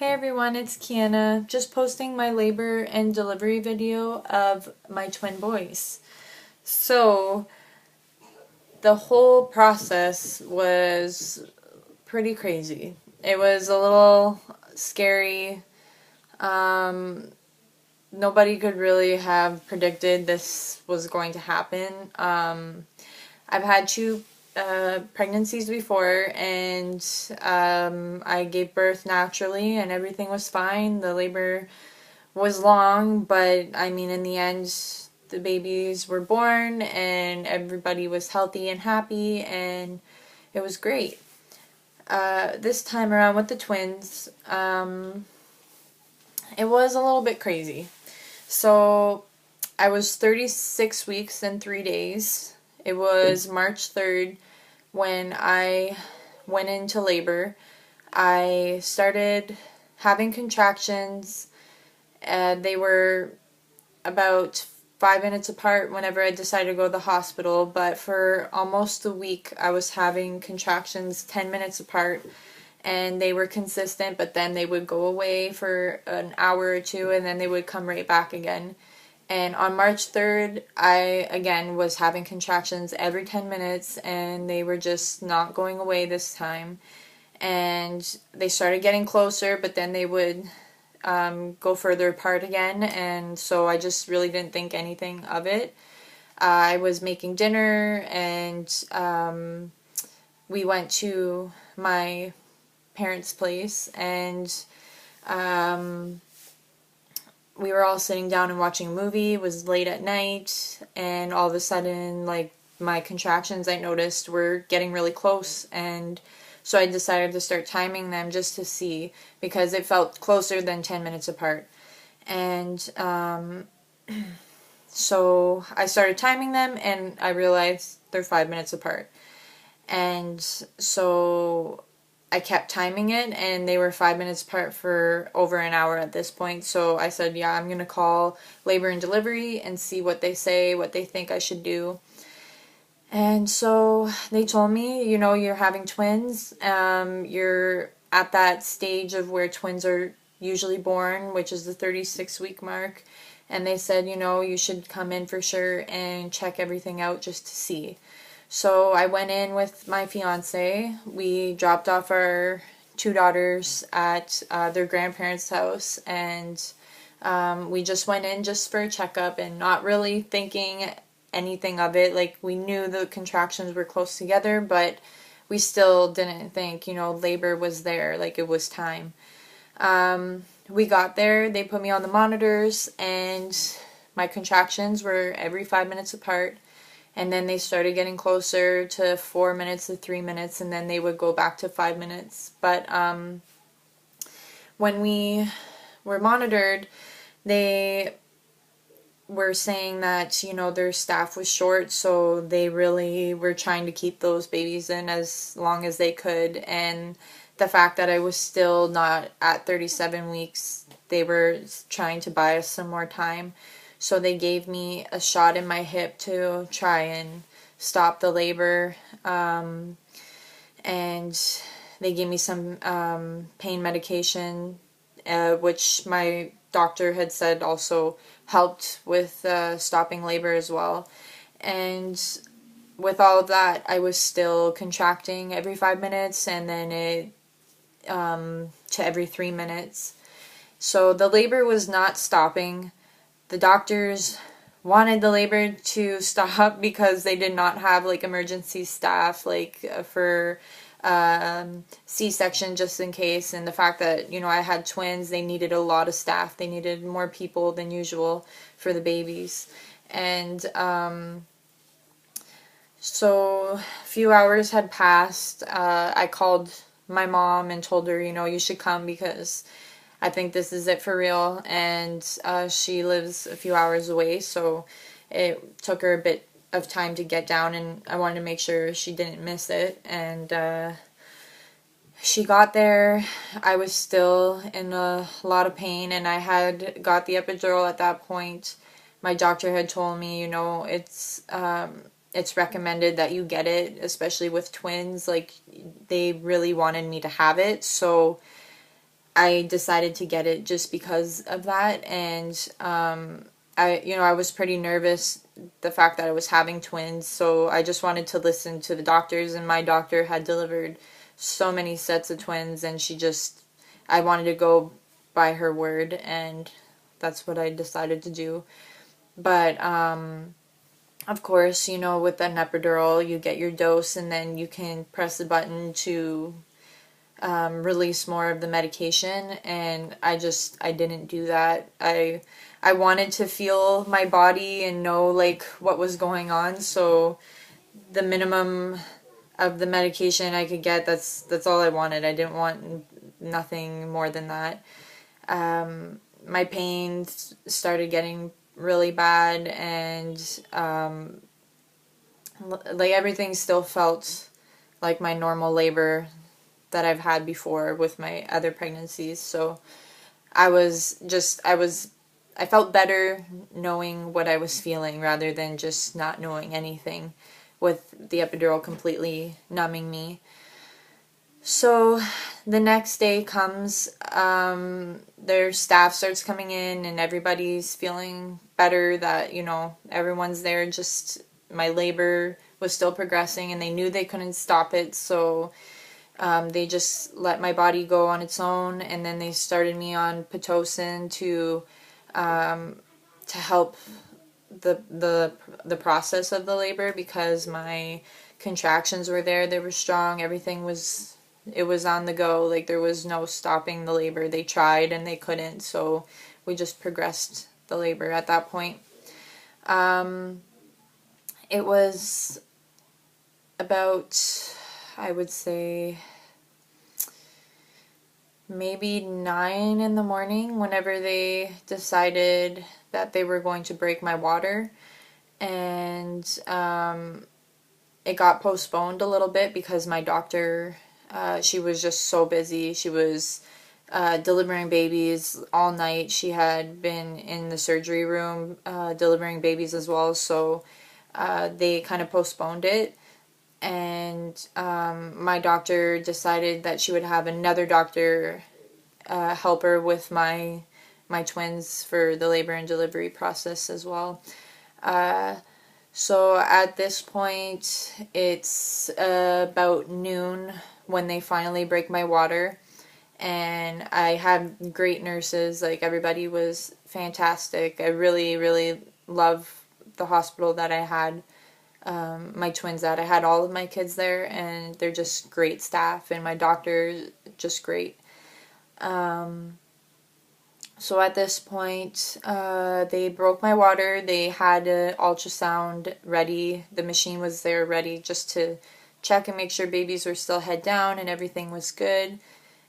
Hey everyone, it's Kiana, just posting my labor and delivery video of my twin boys. So, the whole process was pretty crazy. It was a little scary. Um, Nobody could really have predicted this was going to happen. I've had two pregnancies before, and I gave birth naturally and everything was fine. The labor was long, but I mean, in the end, the babies were born and everybody was healthy and happy, and it was great. This time around with the twins, it was a little bit crazy. So, I was 36 weeks and 3 days. It was March 3rd when I went into labor. I started having contractions, and they were about 5 minutes apart whenever I decided to go to the hospital, but for almost a week I was having contractions 10 minutes apart, and they were consistent, but then they would go away for an hour or two and then they would come right back again. And on March 3rd, I again was having contractions every 10 minutes, and they were just not going away this time. And they started getting closer, but then they would go further apart again, and so I just really didn't think anything of it. I was making dinner, and we went to my parents' place, and we were all sitting down and watching a movie. It was late at night, and all of a sudden, like, my contractions, I noticed, were getting really close, and so I decided to start timing them just to see, because it felt closer than 10 minutes apart. And so I started timing them, and I realized they're 5 minutes apart. And so I kept timing it, and they were 5 minutes apart for over an hour at this point. So I said, yeah, I'm going to call labor and delivery and see what they say, what they think I should do. And so they told me, you're having twins. You're at that stage of where twins are usually born, which is the 36-week mark. And they said, you should come in for sure and check everything out just to see. So I went in with my fiance. We dropped off our two daughters at their grandparents' house, and we just went in just for a checkup and not really thinking anything of it. Like, we knew the contractions were close together, but we still didn't think, labor was there, like it was time. We got there, they put me on the monitors, and my contractions were every 5 minutes apart, and then they started getting closer to 4 minutes to 3 minutes, and then they would go back to 5 minutes. But when we were monitored, they were saying that, their staff was short, so they really were trying to keep those babies in as long as they could. And the fact that I was still not at 37 weeks, they were trying to buy us some more time. So they gave me a shot in my hip to try and stop the labor. And they gave me some pain medication, which my doctor had said also helped with stopping labor as well. And with all of that, I was still contracting every 5 minutes, and then it to every 3 minutes. So the labor was not stopping. The doctors wanted the labor to stop because they did not have like emergency staff for C-section just in case, and the fact that I had twins, they needed a lot of staff. They needed more people than usual for the babies. And so a few hours had passed. I called my mom and told her, you should come because I think this is it for real. And she lives a few hours away, so it took her a bit of time to get down, and I wanted to make sure she didn't miss it. And she got there. I was still in a lot of pain, and I had got the epidural at that point. My doctor had told me, it's recommended that you get it, especially with twins. Like, they really wanted me to have it, so I decided to get it just because of that. And I was pretty nervous, the fact that I was having twins, so I just wanted to listen to the doctors, and my doctor had delivered so many sets of twins, and I wanted to go by her word, and that's what I decided to do. But of course, with an epidural, you get your dose, and then you can press the button to release more of the medication, and I didn't do that. I wanted to feel my body and know like what was going on, so the minimum of the medication I could get, that's all I wanted. I didn't want nothing more than that. My pain started getting really bad, and like everything still felt like my normal labor that I've had before with my other pregnancies. So I felt better knowing what I was feeling rather than just not knowing anything, with the epidural completely numbing me. So the next day comes, their staff starts coming in, and everybody's feeling better that, everyone's there. Just my labor was still progressing, and they knew they couldn't stop it, so they just let my body go on its own, and then they started me on Pitocin to help the process of the labor, because my contractions were there, they were strong, everything was on the go, like there was no stopping the labor. They tried and they couldn't, so we just progressed the labor at that point. It was about, I would say, maybe 9 in the morning whenever they decided that they were going to break my water, and it got postponed a little bit because my doctor, she was just so busy. She was delivering babies all night. She had been in the surgery room delivering babies as well, so they kind of postponed it. And my doctor decided that she would have another doctor help her with my twins for the labor and delivery process as well. So at this point, it's about noon when they finally break my water, and I had great nurses. Like, everybody was fantastic. I really, really love the hospital that I had my twins at. I had all of my kids there, and they're just great staff, and my doctor just great. So at this point, they broke my water. They had an ultrasound ready. The machine was there ready just to check and make sure babies were still head down and everything was good.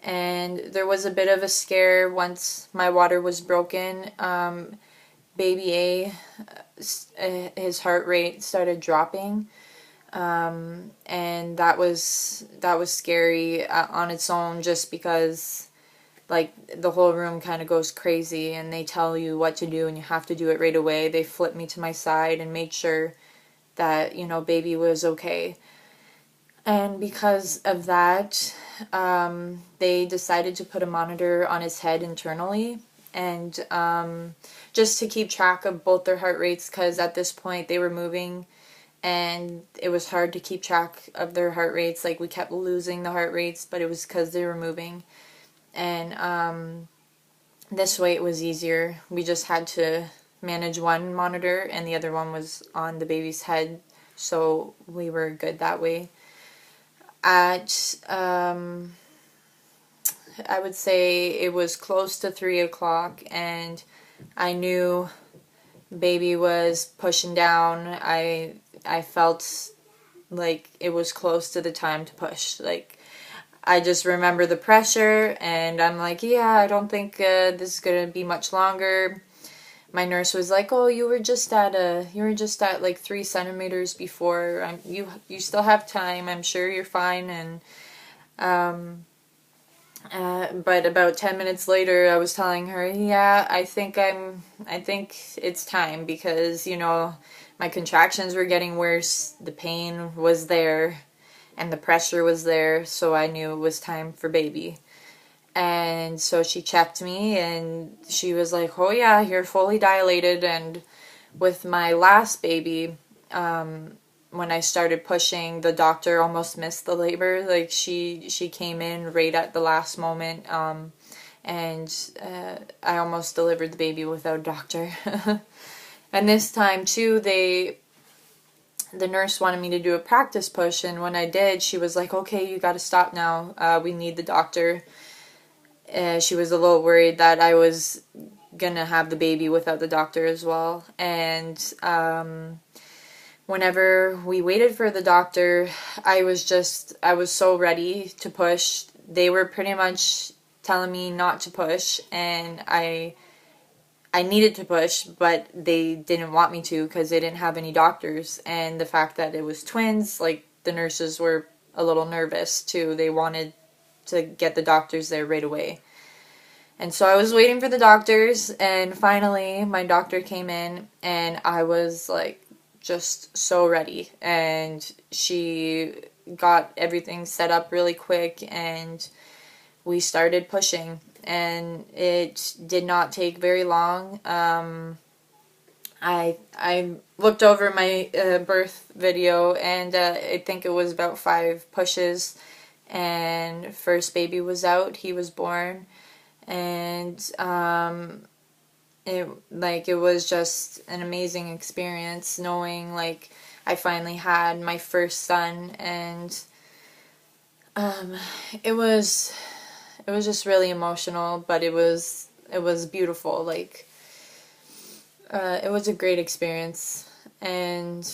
And there was a bit of a scare once my water was broken. Baby A, his heart rate started dropping, and that was scary on its own, just because like the whole room kind of goes crazy, and they tell you what to do and you have to do it right away. They flipped me to my side and made sure that baby was okay. And because of that, they decided to put a monitor on his head internally, and just to keep track of both their heart rates, because at this point they were moving and it was hard to keep track of their heart rates. Like, we kept losing the heart rates, but it was because they were moving. And this way it was easier. We just had to manage one monitor, and the other one was on the baby's head, so we were good that way. At I would say it was close to 3 o'clock, and I knew baby was pushing down. I felt like it was close to the time to push. Like, I just remember the pressure, and I'm like, yeah, I don't think this is gonna be much longer. My nurse was like, oh, you were just at like 3 centimeters before. You still have time. I'm sure you're fine. And but about 10 minutes later, I was telling her, yeah, I think it's time, because my contractions were getting worse. The pain was there, and the pressure was there, so I knew it was time for baby. And so she checked me and she was like, oh yeah, you're fully dilated. And with my last baby, when I started pushing, the doctor almost missed the labor. Like she came in right at the last moment, and I almost delivered the baby without a doctor. And this time too, the nurse wanted me to do a practice push, and when I did, she was like, okay, you got to stop now. We need the doctor. She was a little worried that I was gonna have the baby without the doctor as well. And whenever we waited for the doctor, I was so ready to push. They were pretty much telling me not to push, and I needed to push, but they didn't want me to because they didn't have any doctors. And the fact that it was twins, like, the nurses were a little nervous too. They wanted to get the doctors there right away. And so I was waiting for the doctors, and finally my doctor came in, and I was like just so ready. And she got everything set up really quick, and we started pushing. And it did not take very long. I looked over my birth video, and I think it was about 5 pushes, and first baby was out. He was born, and it was just an amazing experience knowing like I finally had my first son. And it was just really emotional, but it was beautiful. Like, it was a great experience. And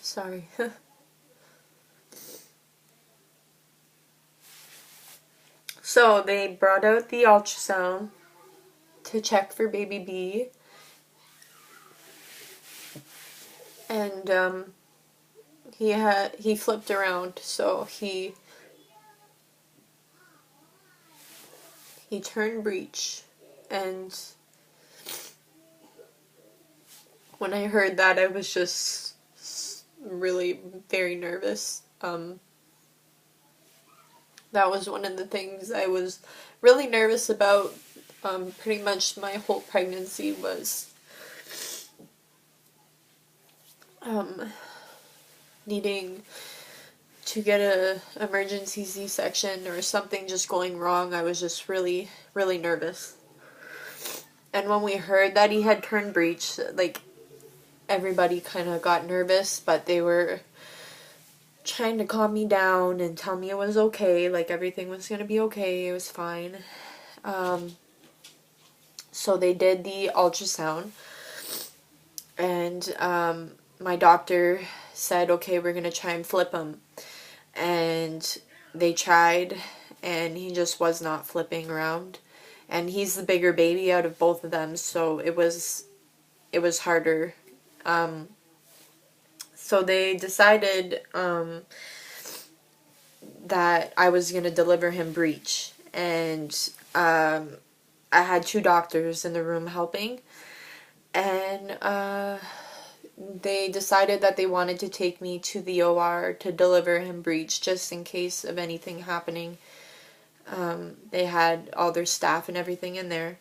sorry. So they brought out the ultrasound to check for baby B, and he flipped around, so he turned breech. And when I heard that, I was just really very nervous. That was one of the things I was really nervous about. Pretty much my whole pregnancy was needing to get a emergency C-section or something just going wrong. I was just really, really nervous. And when we heard that he had turned breech, like, everybody kind of got nervous, but they were trying to calm me down and tell me it was okay, like everything was gonna be okay, it was fine. So they did the ultrasound, and my doctor said, okay, we're gonna try and flip him. And they tried, and he just was not flipping around. And he's the bigger baby out of both of them, so it was harder. So they decided that I was going to deliver him breech. And I had 2 doctors in the room helping. And they decided that they wanted to take me to the OR to deliver him breech, just in case of anything happening. They had all their staff and everything in there.